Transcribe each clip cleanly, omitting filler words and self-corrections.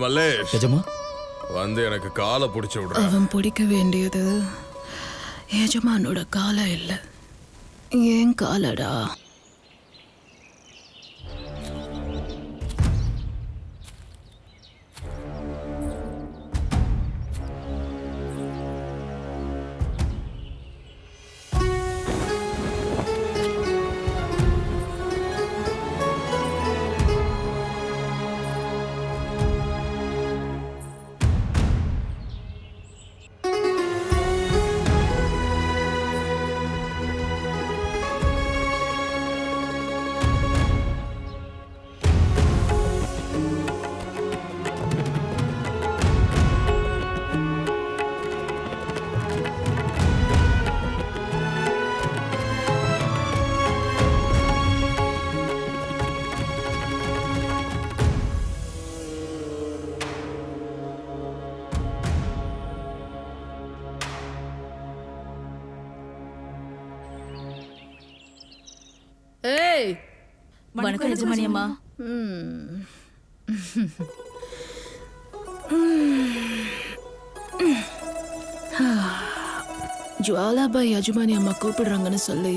மல்லேஷ் எஜமா வந்து எனக்கு காலை பிடிச்சு விடுற. அவன் பிடிக்க வேண்டியது எஜமானோட காலை இல்ல, ஏன் காலடா. ஏய், வணக்கம் எஜமானி அம்மா. ஜுவாலாபாய் யஜமானி அம்மா கூப்பிடுறாங்கன்னு சொல்லி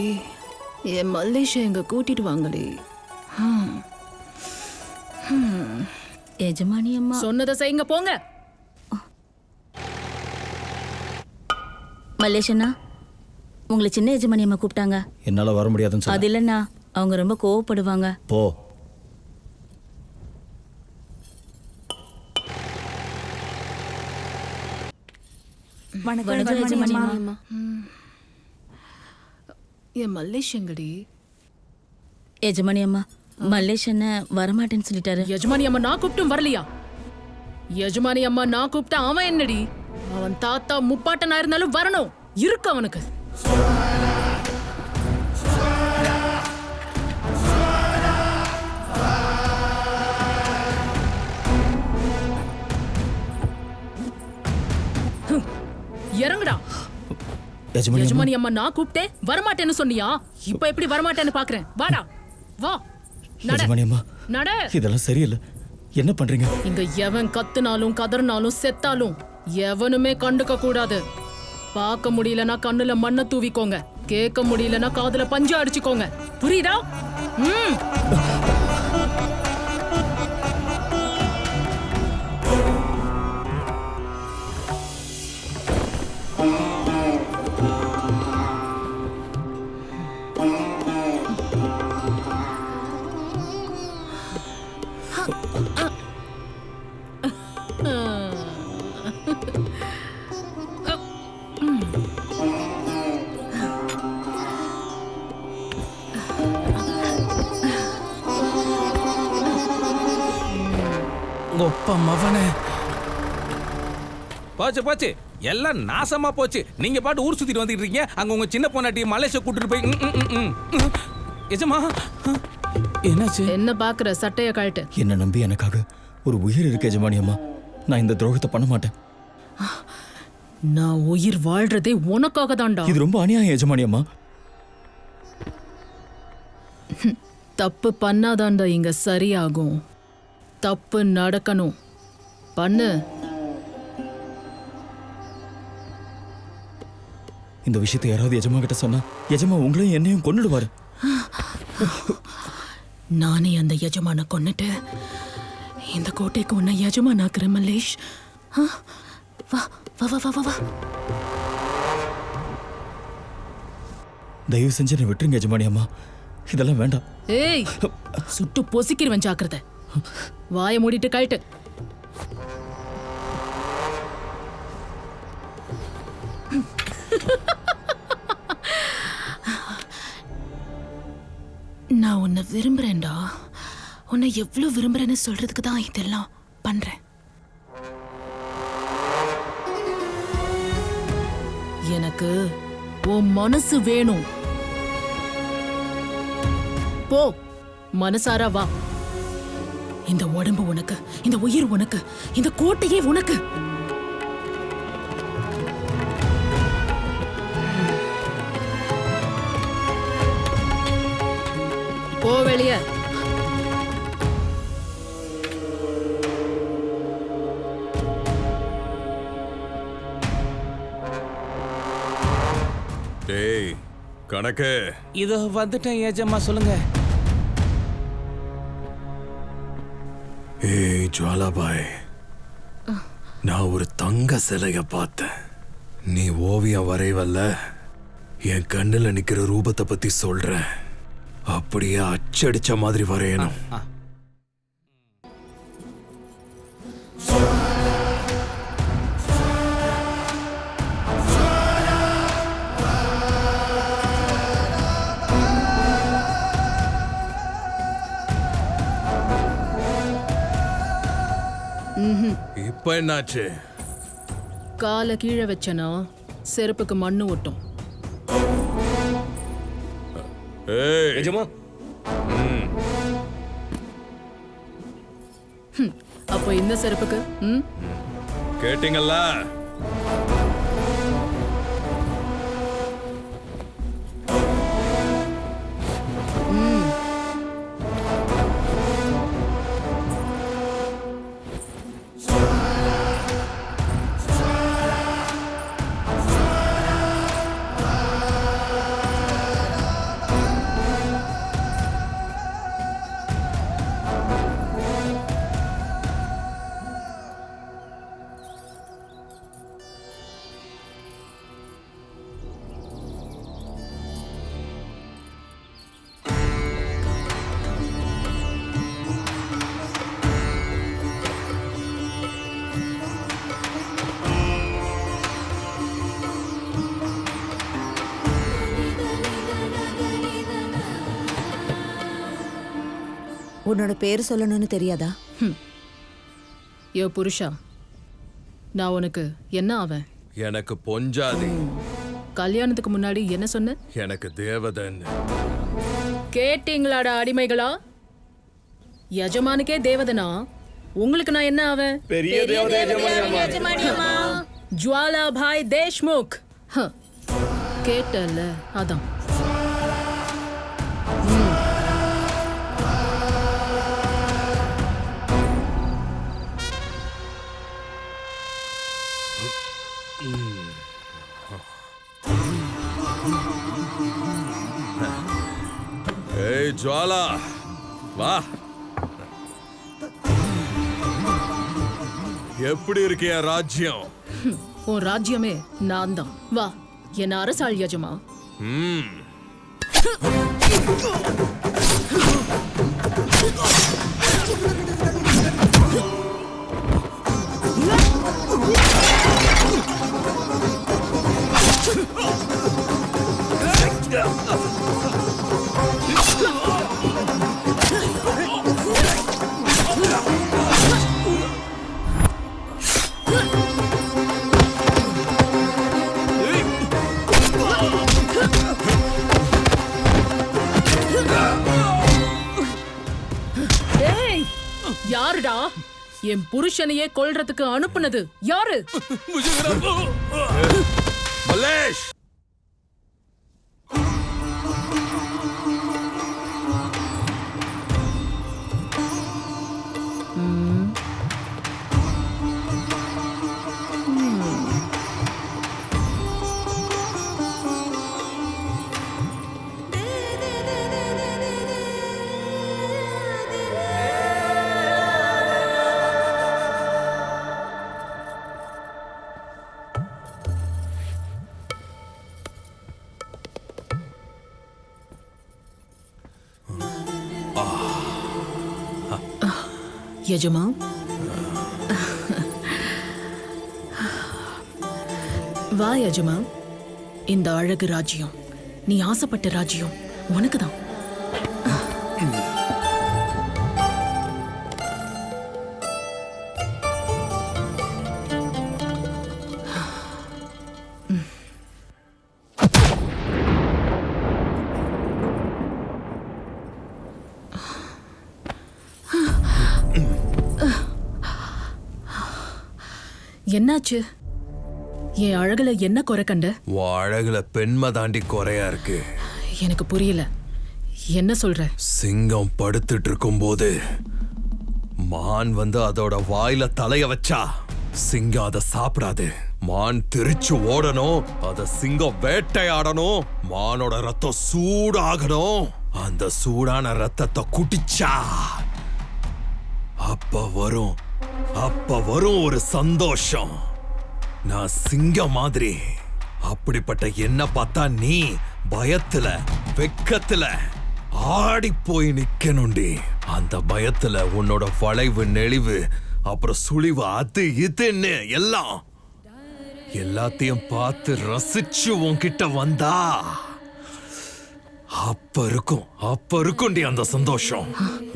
என் மல்லேஷ எங்க கூட்டிட்டு வாங்களே. எஜமானி அம்மா சொன்னதை செய்யுங்க, போங்க. மல்லேஷண்ணா, உங்களை சின்ன எஜமானி அம்மா கூப்பிட்டாங்க. என்னால வர முடியாதுன்னு அது சொல்ல. இல்லைண்ணா, அவங்க ரொம்ப கோவப்படுவாங்க. போ. வணக்கம் எஜமானி அம்மா. என் மல்லேஷ் எங்கடி? எஜமானி அம்மா, மல்லேஷ் அண்ணன் வரமாட்டேன்னு சொல்லிட்டாரு. யஜமானி அம்மா நான் கூப்பிட்டும் வரலையா? யஜமானி அம்மா நான் கூப்பிட்டா அவன் என்னடி? அவன் தாத்தா முப்பாட்டனா இருந்தாலும் வரணும், இருக்கு அவனுக்கு. இறங்குடா. யஜமானி அம்மா நான் கூப்பிட்டேன் வரமாட்டேன்னு சொன்னியா? இப்ப எப்படி வரமாட்டேன்னு பாக்குறேன். வாடா, வா. எஜமானி அம்மா, நட. இதெல்லாம் சரியில்லை. என்ன பண்றீங்க? இங்க எவன் கத்துனாலும் கதறினாலும் செத்தாலும் எவனுமே கண்டுக்க கூடாது. பார்க்க முடியலனா கண்ணுல மண்ணை தூவிக்கோங்க, கேட்க முடியலனா காதுல பஞ்சு அடிச்சுக்கோங்க, புரியுதா? போச்சு எல்லாம் நாசமா போச்சு. நீங்க பாட்டு ஊர் சுத்திட்டு வந்துட்டு இருக்கீங்க. அங்க உங்க சின்ன பொண்ணாட்டி மலேசியா கூட்டிட்டு போய் எஜமா என்னாச்சு? என்ன பாக்குற? சட்டைய கழட்டு. என்ன நம்பி எனக்காக ஒரு உயிர் இருக்கு எஜமானி அம்மா. நான் இந்த துரோகத்தை பண்ண மாட்டேன். நான் உயிர் வாழ்றதே உனக்காக தான்டா. இது ரொம்ப அநியாயம் எஜமானி அம்மா. தப்பு பண்ணாதான்டா இங்க சரியாகும். தப்பு நடக்கணும், பண்ணு. இந்த விஷயத்தை யாராவது எஜமா கிட்ட சொன்னா எஜமா உங்களையும் என்னையும் கொன்னுடுவாரு. நானே அந்த எஜமான கொன்னுட்டு இந்த கோட்டைக்கு உன்னை எஜமானாக்குறேன் மல்லேஷ். வா வா வா வா வா. தயவு செஞ்சு என்னை விட்டுருங்க எஜமானி அம்மா. இதெல்லாம் வேண்டாம். ஏய், சுட்டு பொசிக்கிறவன் ஜாக்கிரதை. வாயை மூடிட்டு கழட்டு. நான் உன்னை விரும்புறேன்டா. உன்னை எவ்வளவு விரும்புறேன்னு சொல்றதுக்கு தான் இதெல்லாம் பண்றேன். எனக்கு உன் மனசு வேணும். போ, மனசாரா வா. இந்த உடம்பு உனக்கு, இந்த உயிர் உனக்கு, இந்த கோட்டையே உனக்கு. போ வெளிய. கணக்கு இதோ வந்துட்டேன் ஏஜம்மா, சொல்லுங்க. ஏய் ஜுவாலாபாய், நான் ஒரு தங்க சிலைய பார்த்தேன். நீ ஓவியம் வரைவல்ல, என் கண்ணுல நிக்கிற ரூபத்தை பத்தி சொல்றேன். அப்படியே அச்சடிச்ச மாதிரி வரையணும். இப்ப என்னாச்சு? காலை கீழே வச்சனா செருப்புக்கு மண்ணு ஒட்டும். ஏய் எஜமா, அப்போ இந்த செருப்புக்கு கேட்டீங்கல்ல? உன்னோட பேர் சொல்லணும்னு தெரியாதா? யோ புருஷா, நான் உனக்கு என்ன ஆவேன்? எனக்கு பொஞ்சாதி. கல்யாணத்துக்கு முன்னாடி என்ன சொன்ன? எனக்கு தேவதைன்னு. கேட்டீங்களாடா அடிமைகளா? யஜமானுக்கே தேவதனா உங்களுக்கு நான் என்ன ஆவேன்? பெரிய தேவதை ஜுவாலாபாய் தேஷ்முக். கேட்டல்ல, அதான். ஏய் ஜுவாலா, வா. எப்படி இருக்கு என் ராஜ்யம்? உன் ராஜ்யமே நான் தான். வா, என்ன அரசாள் யஜமா. யாருடா என் புருஷனையே கொல்றதுக்கு அனுப்புனது? யாரு? மல்லேஷ், யஜமா, வா யஜமா. இந்த அழகு ராஜ்யம், நீ ஆசைப்பட்ட ராஜ்யம் உனக்குதான். என்னாச்சு? என் அழகுல என்ன குறை கண்ட? உன் அழகுல பெண்மை தாண்டி குறையா இருக்கு. எனக்கு புரியல, என்ன சொல்ற? சிங்கம் படுத்துட்டு இருக்கும் போது மான் வந்து அதோட வாயில தலைய வச்சா சிங்கம் அதை சாப்பிடாது. மான் திருச்சு ஓடணும், அத சிங்கம் வேட்டையாடணும், மானோட ரத்தம் சூடாகணும். அந்த சூடான ரத்தத்தை குடிச்சா அப்ப வரும் ஒரு சந்தோஷம். நான் சிங்கம் மாதிரி. அப்படிப்பட்ட என்ன பார்த்தா நீ பயத்துல வெக்கத்துல ஆடி போய் நிக்கணும்டி. அந்த பயத்துல உன்னோட வளைவு நெளிவு அப்புறம் சுழிவு அது இதுன்னு எல்லாத்தையும் பார்த்து ரசிச்சு உன்கிட்ட வந்தா அப்ப இருக்கும்டி அந்த சந்தோஷம்.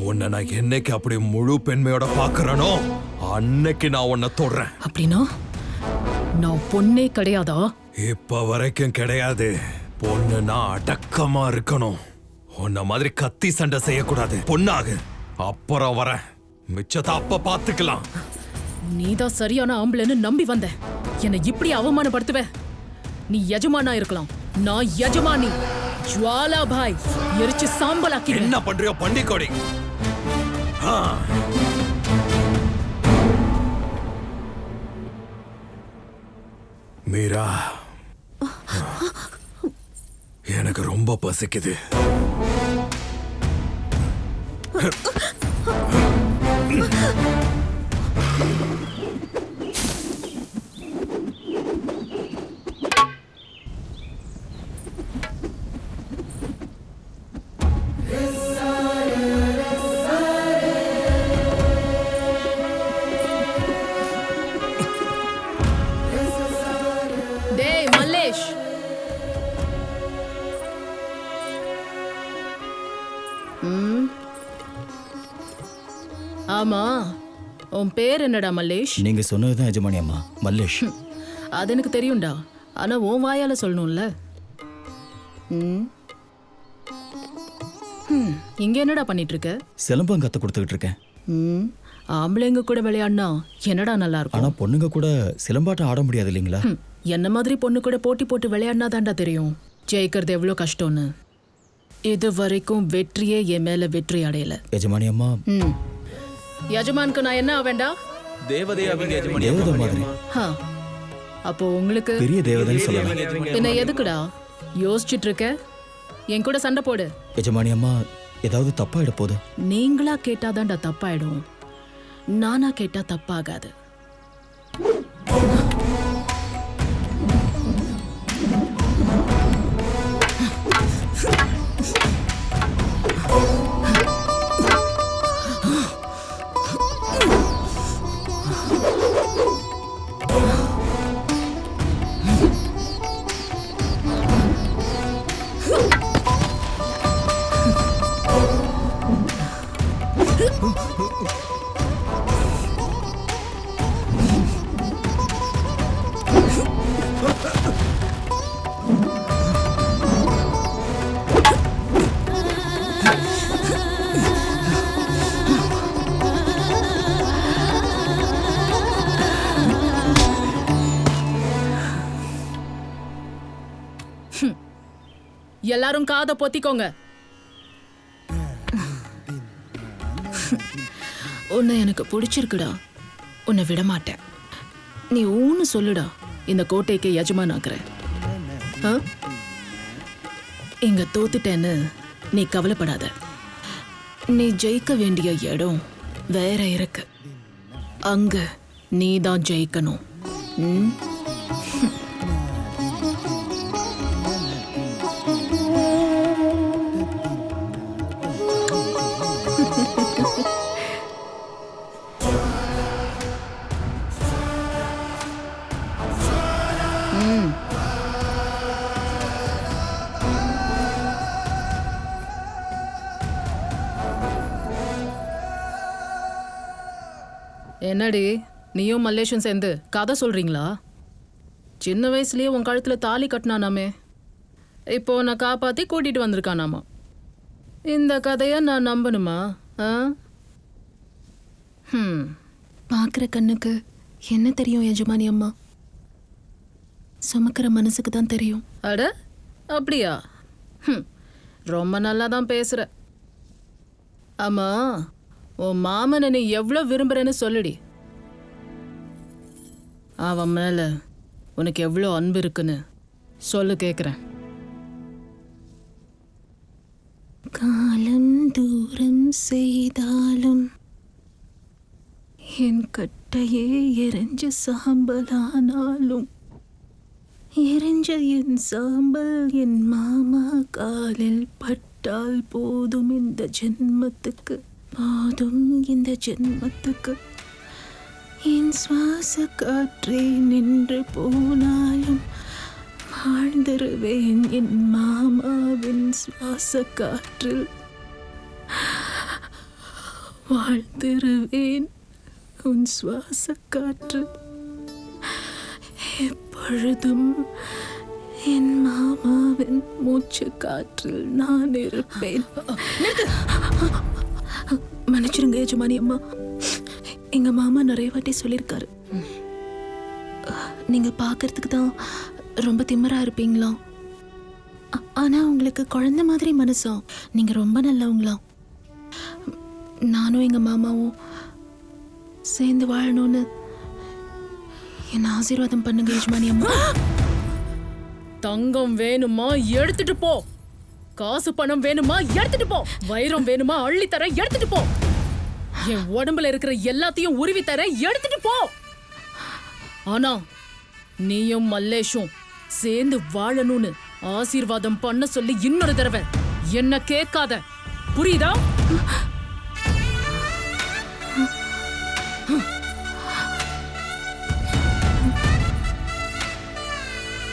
உன்னை நான் என்னைக்கு அப்படி முழு பெண்மையோட பாக்குறனோ அன்னைக்கு நான் உன்னை தொடுறேன். அப்படின்னா நான் பொண்ணே கிடையாதா? இப்ப வரைக்கும் கிடையாது. பொண்ணுனா அடக்கமா இருக்கணும். உன்ன மாதிரி கத்தி சண்டை செய்யக்கூடாது. பொண்ணாகு, அப்புறம் வரேன். மிச்சத்தை அப்ப பாத்துக்கலாம். நீதான் சரியான ஆம்பளைன்னு நம்பி வந்த. என்னை இப்படி அவமானப்படுத்துவ? நீ எஜமானா இருக்கலாம், நான் எஜமானி. ஜுவாலா பாய் எரிச்சு சாம்பலாக்கி. என்ன பண்றியோ பண்டிகோடி. மீரா, எனக்கு ரொம்ப பசிக்குது. டேய் மல்லேஷ், ஆமா உன் பேர் என்னடா மல்லேஷ்? நீங்க சொன்னதுதான் எஜமானி அம்மா, மல்லேஷ். அது எனக்கு தெரியும்டா, ஆனா உன் வாயால சொல்லணும்ல. இங்க என்னடா பண்ணிட்டு இருக்க? சிலம்பம் கத்து கொடுத்துக்கிட்டு இருக்கேன். ஆம்பளைங்க கூட விளையாடினா என்னடா நல்லா ஆனா இருக்கும். பொண்ணுங்க கூட சிலம்பாட்டம் ஆட முடியாது இல்லைங்களா? என்ன மாதிரி பொண்ணு கூட போட்டி போட்டு விளையாடினா தான்டா தெரியும் ஜெயிக்கிறது எவ்வளவு கஷ்டம்னு. இது வரைக்கும் வெற்றியே என் மேல வெற்றி அடையல. எஜமானி அம்மா, யஜமானுக்கு நான் என்ன ஆவேண்டா? தேவதையாவீங்க எஜமானி தேவதை அம்மா. மாதிரி. அப்போ உங்களுக்கு பெரிய தேவதைன்னு சொல்லலாம். என்ன எதுக்குடா யோசிச்சுட்டு இருக்க? என் கூட சண்டை போடு. எஜமானி அம்மா, ஏதாவது தப்பாயிட போகுது. நீங்களா கேட்டாதான்டா தப்பாயிடும், நானா கேட்டா தப்பாகாது. எல்லாரும் காதை பொத்திக்கோங்க. உன்னை எனக்கு பிடிச்சிருக்குடா, உன்னை விட மாட்டேன். நீ ஊன்னு சொல்லுடா, இந்த கோட்டைக்கு எஜமான் ஆக்குறேன். இங்க தோத்துட்டேன்னு நீ கவலைப்படாத. நீ ஜெயிக்க வேண்டிய இடம் வேற இருக்கு. அங்க நீ தான் ஜெயிக்கணும். என்னடி நீயும் மல்லேஷும் சேர்ந்து கதை சொல்றீங்களா? சின்ன வயசுலயே உன் கழுத்துல தாலி கட்டினானாமே, இப்போ நான் காப்பாத்தி கூட்டிட்டு வந்திருக்கானாமா. இந்த கதையை நான் நம்பணுமா? பார்க்குற கண்ணுக்கு என்ன தெரியும் எஜமானி அம்மா? சுமக்கிற மனசுக்கு தான் தெரியும். அட அப்படியா? ரொம்ப நல்லா தான் பேசுற. ஆமா, உன் மாமனை நீ எவ்வளோ விரும்புறேன்னு சொல்லுடி. அவன் மேல உனக்கு எவ்வளோ அன்பு இருக்குன்னு சொல்லு கேட்குறேன். காலம் தூரம் செய்தாலும் என் கட்டையே எரிஞ்ச சாம்பலானாலும் எரிஞ்ச என் சாம்பல் என் மாமா காலில் பட்டால் போதும் இந்த ஜென்மத்துக்கு, போதும் இந்த ஜென்மத்துக்கு. என் சுவாச காற்றே நின்று போனாலும் வாழ்ந்திருவேன் என் மாமாவின் சுவாச காற்றில், வாழ்ந்திருவேன் உன் சுவாச காற்றில். எப்பொழுதும் என் மாமாவின் மூச்சு காற்றில் நான் இருப்பேன். மன்னிச்சிருங்க எஜமானி அம்மா, எங்க மாமா நிறைய வாட்டி சொல்லியிருக்காரு, நீங்க பார்க்கறதுக்கு தான் ரொம்ப திமிரா இருப்பீங்களாம், ஆனா உங்களுக்கு குழந்தை மாதிரி மனசாம், நீங்க ரொம்ப நல்லவங்களாம். நானும் எங்க மாமாவும் சேர்ந்து வாழணும்னு என்ன ஆசீர்வாதம் பண்ணுங்க எஜமானி அம்மா. தங்கம் வேணுமா எடுத்துட்டு போ, காசு பணம் வேணுமா எடுத்துட்டு போ, வைரம் வேணுமா அள்ளி தர எடுத்துட்டு போ, என் உடம்புல இருக்கிற எல்லாத்தையும் உருவி தர எடுத்துட்டு போ. ஆனா நீயும் மல்லேஷும் சேர்ந்து வாழணும்னு ஆசீர்வாதம் பண்ண சொல்லி இன்னொரு தடவை என்ன கேட்காத, புரியுதா?